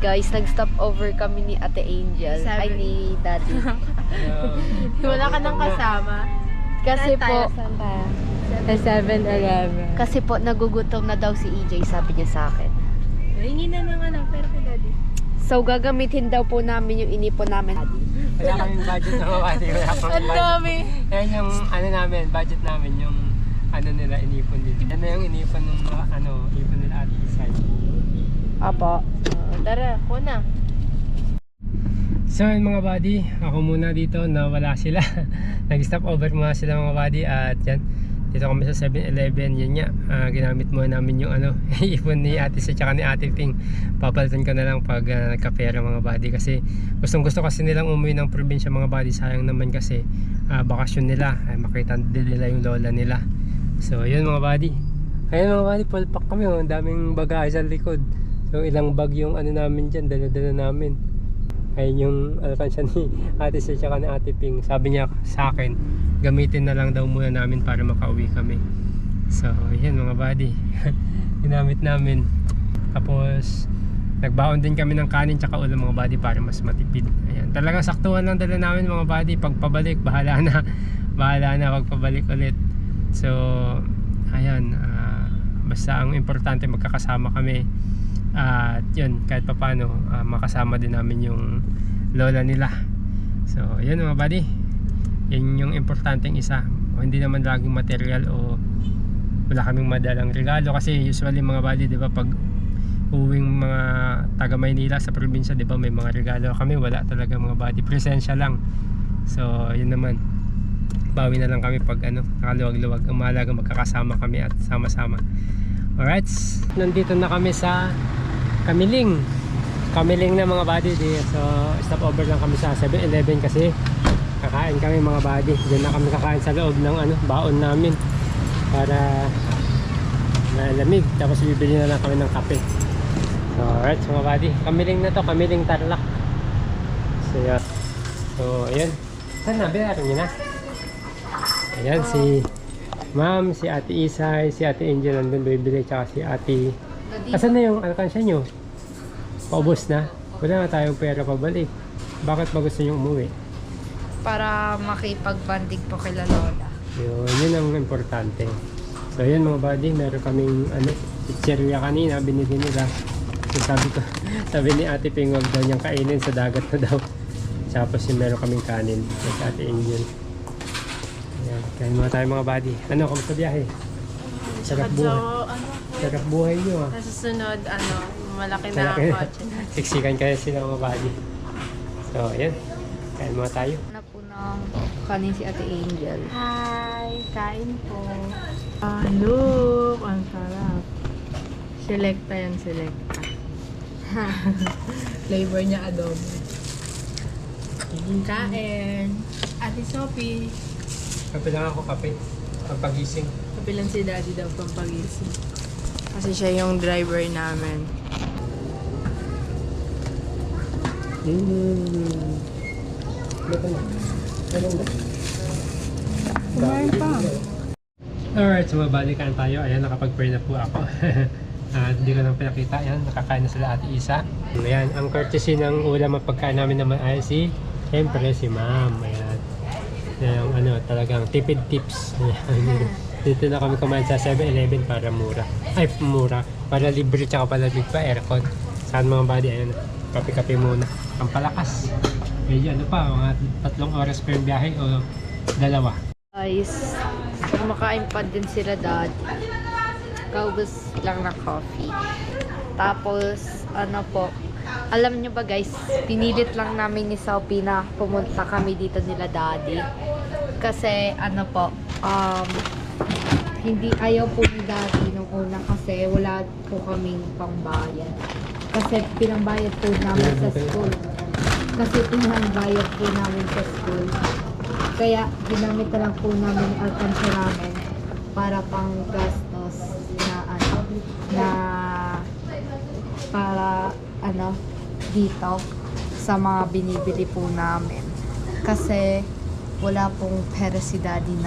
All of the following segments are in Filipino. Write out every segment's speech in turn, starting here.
Guys, nag-stop over kami ni Ate Angel. Ay, ni Daddy. Wala ka nang kasama. Kasi po, Sa 7-Eleven. kasi po nagugutom na daw si EJ, sabi niya sa akin. Hingi na ng pera kay Daddy. So, gagamitin daw po namin yung inipon namin. Wala kaming budget na mabati. Wala kaming Ang dami. Yan yung ano namin, budget namin, yung ano nila, inipon dito. Yan na yung inipon ng ipon nila Ate Isay. Apo. Tara, ako na. So yun mga buddy, ako muna dito na wala sila. Nag-stop over muna sila mga buddy at yan. Dito kami sa 7-Eleven, yun nga. Ginamit muna namin yung ipon ni Ate Sa tsaka ni Ate Ping. Papalitan ko na lang pag nagkapera mga buddy kasi gustong gusto kasi nilang umuwi ng probinsya mga buddy. Sayang naman kasi bakasyon nila, makita din nila yung lola nila. So yun mga buddy. Ayun mga buddy, full pack kami. Ang daming bagahe sa likod. So ilang bag yung namin dyan, dala-dala namin. Ayun yung alkansya ni Ate Sa tsaka ni Ate Ping. Sabi niya sa akin, gamitin na lang daw muna namin para makauwi kami. So yan mga buddy. Ginamit namin. Tapos nagbaon din kami ng kanin tsaka ulam mga buddy para mas matipid. Ayan. Talagang saktuhan lang dala namin mga buddy. Pagpabalik, bahala na. Bahala na pagpabalik ulit. So ayan, basta ang importante magkakasama kami. At yun, kahit pa paano makasama din namin yung lola nila. So yun mga buddy, yun yung importanteng isa. Hindi naman laging material o wala kaming madalang regalo. Kasi usually mga buddy, di ba, pag uwing mga taga Maynila sa probinsya, di ba, may mga regalo kami. Wala talaga mga buddy, presensya lang. So yun naman, bawi na lang kami pag nakaluwag-luwag. Ang mahalaga magkakasama kami at sama-sama. Alright, nandito na kami sa Kamiling na mga buddy. So stop over lang kami sa 7-Eleven kasi kakain kami mga buddy. Diyan na kami kakain sa loob ng baon namin para malamig. Tapos bibili na lang kami ng kape. So alright mga buddy, Kamiling na to, Kamiling Tarlac. So yeah. So ayan, saan na? Binarin nyo na. Ayan si Ma'am, si Ate Isay, si Ate Angel nandun bibili, tsaka si Ate... Asan na yung alkansya nyo? Paubos na? Wala na tayong pera pabalik. Bakit ba gusto nyo umuwi? Para makipag-banding po kay Lola. Yun ang importante. So yun mga buddy, meron kaming pizzeria kanina, binili nila. So, sabi ni Ate Ping, wag daw niyang kainin, sa dagat na daw. Tapos yung meron kaming kanin sa Ate Angel. Ayan, kain muna tayo mga buddy. Ano, kamusta biyahe? Sarap buhay. Sarap buhay nyo Sa susunod, malaki na ang kotse. Siksikan kaya sila mga buddy. So, ayan. Kain muna tayo. Na po ng kanin si Ate Angel. Hi! Kain po. Look! Ang sarap. Selecta yan, selecta. Flavor niya adobo. Kain! Ate Sophie! Kape lang ako, kape. Pagpagising. Kapilan si Daddy daw pang pagising. Kasi siya yung driver namin. Kumain pa. Alright, so mabalikan tayo. Ayan, nakapag-pray na po ako. At hindi ko nang pinakita. Ayan, nakakain na sila Ate Isa. Ayan, ang courtesy ng ulam at pagkain namin naman ay siyempre si Ma'am. Ayan. Yung talagang tipid tips. Ayan. Dito na kami kumain sa 7-Eleven para mura. Ay, mura. Para libre tsaka palamig pa, aircon. Saan mga buddy, ayan. Kape-kape muna. Ang palakas. Medyo mga 3 oras per biyahe o 2. Guys, kumakain pa din sila Daddy. Kaubos lang na coffee. Tapos, alam nyo ba guys, pinilit lang namin ni Sophie na pumunta kami dito nila Daddy. Kasi, hindi ayaw po ni Daddy nung una kasi wala po kaming pangbayad. Kasi pinambayad po namin sa school. Kaya ginamit na lang po namin yung alkansya namin para pang gastos na dito sa mga binibili po namin. Kasi wala pong pera si Daddy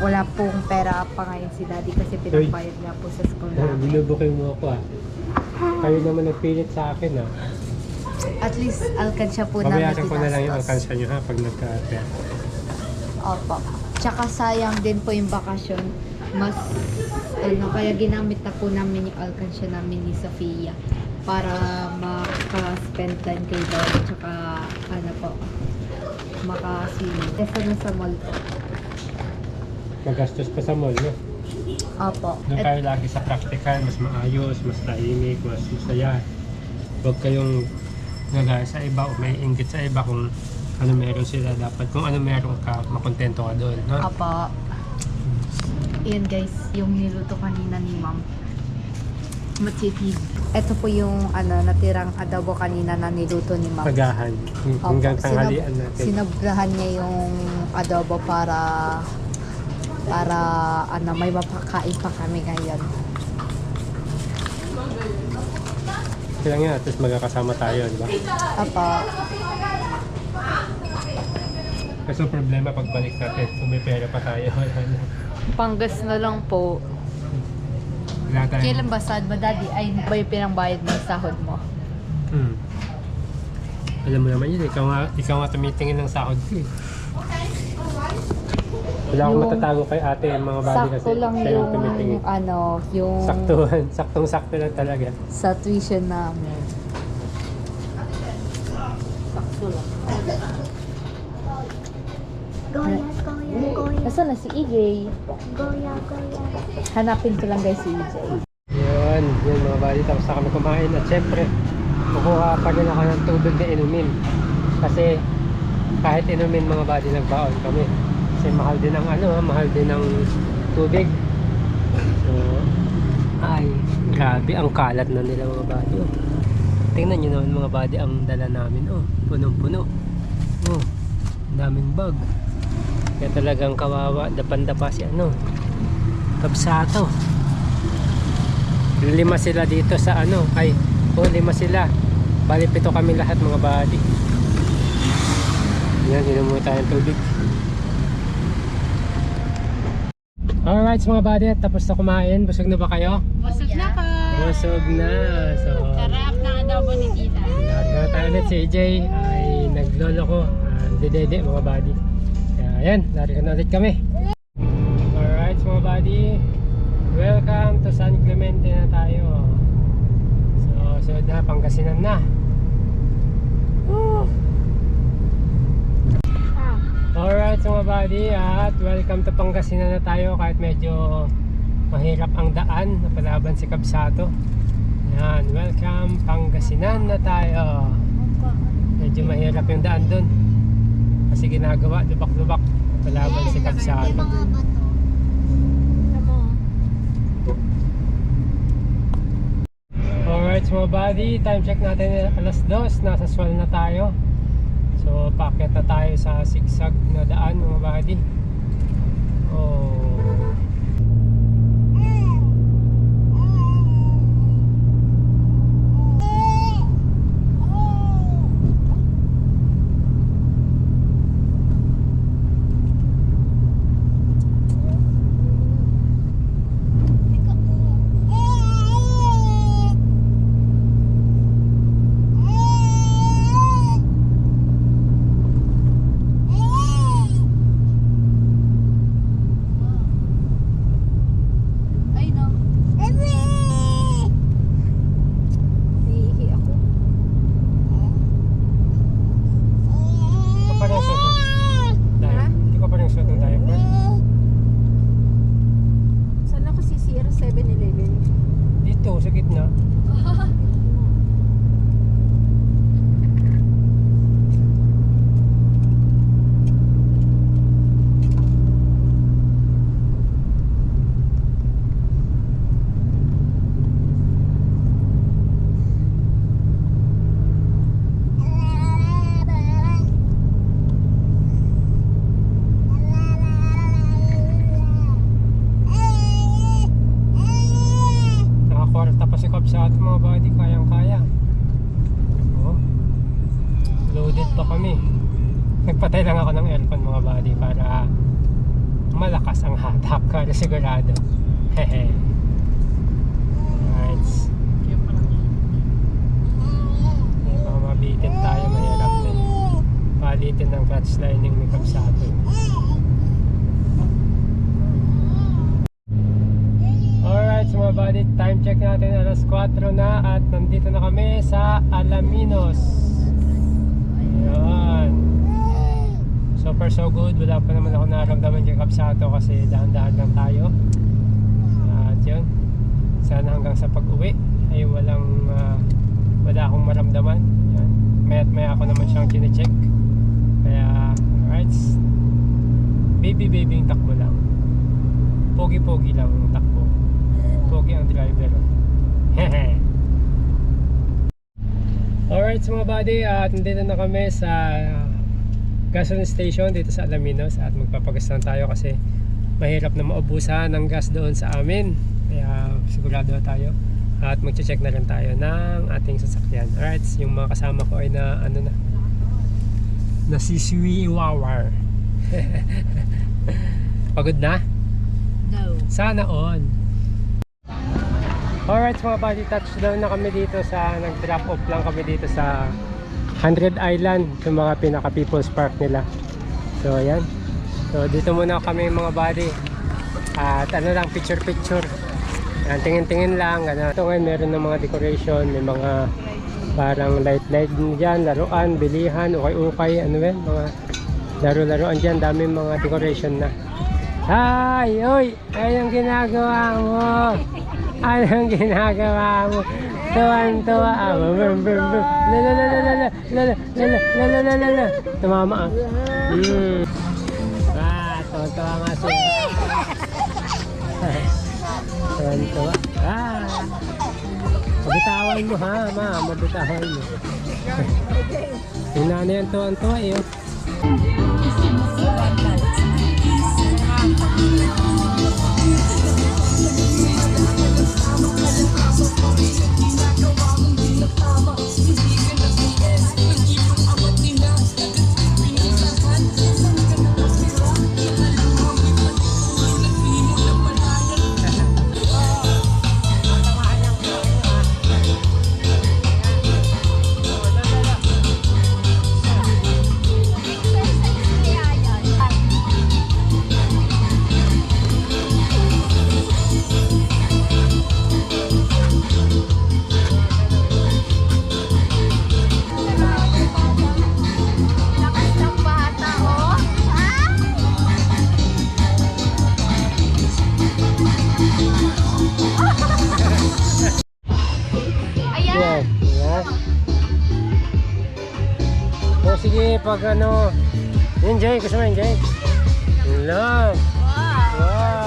wala pong pera pa ngayon si Daddy kasi pinambayad niya po sa school namin. Binubukay mo ako Kayo naman nagpilit sa akin At least alkansya po namin Babayaran ko na lang yung ginastos. alkansya nyo ha pag nagka-pera. Opo. Tsaka sayang din po yung bakasyon. Mas, kaya ginamit na po namin yung alkansya namin ni Sofia para maka-spend time kay Lord. Tsaka, makaswimming. Kesa na sa mall po. Magastos pa sa mall, no? Opo. Doon kayo lagi sa practical, mas maayos, mas tahimik, mas masaya. Huwag kayong nagaya sa iba o may inggit sa iba kung ano meron sila. Dapat kung ano meron ka, makontento ka doon, no? Opo. Ayan guys, yung niluto kanina ni Ma'am. Matipid. Ito po yung natirang adobo kanina na niluto ni Ma'am. Pagahan. Hanggang Opo, tanghalian natin. Sinabrahan niya yung adobo para may mapakain pa kami ngayon. Kaya nga, at least magkakasama tayo, di ba? Opo. Kasi ang problema pagbalik natin, kung may pera pa tayo. Panggas na lang po. Wala tayong... Kailan ba sad ba, Daddy? Ay, ba yung pinangbayad ng sahod mo? Alam mo naman yun, ikaw nga tumitingin ng sahod ko eh. Wala akong Yung- matatago kay ate yung mga body kasi Sakto lang siya yung tumitingin. yung Saktong-sakto lang talaga. sa tuition namin. Sakto lang. Goya, goya, goya, Nasaan na si EJ? goya, goya. Hanapin ko lang guys si EJ. Yun mga body. Tapos na kami kumain at syempre, kukuha pa rin ako ng tubig na inumin. Kasi kahit inumin mga body, nagbaon kami. Kasi mahal din ang mahal din ang tubig. So, ay, grabe, ang kalat na nila mga body. Oh. Tingnan nyo naman mga body ang dala namin. Oh, punong-puno. Oh, ang daming bag. Kaya talagang kawawa, dapan-dapa si Kabsato. 5 sila dito sa 5 sila. Bali 7 kami lahat mga body. Yan, inom muna tayong tubig. Alright mga body, tapos na kumain. Busog na ba kayo? Busog na po. Busog na. So, Sarap ng adobo ni Tita. lahat na tayo ulit. Si AJ ay naglolo ko. Dede mga body. Kaya yan, narito na ulit kami. Alright mga body, welcome to San Clemente na tayo. So, sunod na, Pangasinan na. Woo! Alright mga body, at welcome to Pangasinan na tayo. Kahit medyo mahirap ang daan, napalaban si Kabsato. Yan, welcome Pangasinan na tayo. Medyo mahirap yung daan dun kasi ginagawa, lubak-lubak, napalaban si Kabsato. Alright mga body, time check natin 2:00, nasa Swal na tayo. So paakyat na tayo sa zigzag na daan mga body. Oh. Sa gitna. Sa ating mga body, kayang-kaya. Oh. Loaded pa kami. Nagpatay lang ako ng aircon mga body para malakas ang hatak para sigurado. Hehe. Alright. Hindi pa mabitin. touchlining ni Kapsato. Alright, so mga buddy, time check natin, alas 4 na at nandito na kami sa Alaminos. Ayan. So far so good, wala pa naman ako nararamdaman kay Kapsato kasi dahan-dahan lang tayo. At yun, sana hanggang sa pag-uwi ay wala akong maramdaman. Yan. Maya't maya ako naman siyang kine-check. Kaya, alright, baby takbo lang. Pogi-pogi lang ang takbo. Pogi ang driver. Hehe. Alright mga buddy, at nandito na kami sa gasoline station dito sa Alaminos at magpapagas lang tayo kasi mahirap na maubusan ng gas doon sa amin. Kaya sigurado tayo at magche-check na rin tayo ng ating sasakyan. Alright, yung mga kasama ko ay nasisiwiwawar. Pagod na? No. Sana all. Alright mga buddy, touchdown na kami dito nag-drop off lang kami dito sa 100 Island, yung mga pinaka People's Park nila. So ayan. So dito muna kami mga buddy. At lang, picture. Ayan, tingin-tingin lang. Ito ngayon meron ng mga decoration, may mga parang light dyan, laruan, bilihan, ukay-ukay, mga laro-laruan dyan, daming mga decoration na. Ay, oy! Anong ginagawa mo? Anong ginagawa mo? Tuwan-tuwa. Lala. Tumama ah. Tuwan-tuwa nga siya. Tuwan-tuwa. Mabitawan mo ha, ma. Mabitawan mo. Yung nanay ang tuwan-tuwa eh. Ayan. O sige, pag enjoy, gusto mo enjoy? Love. Wow.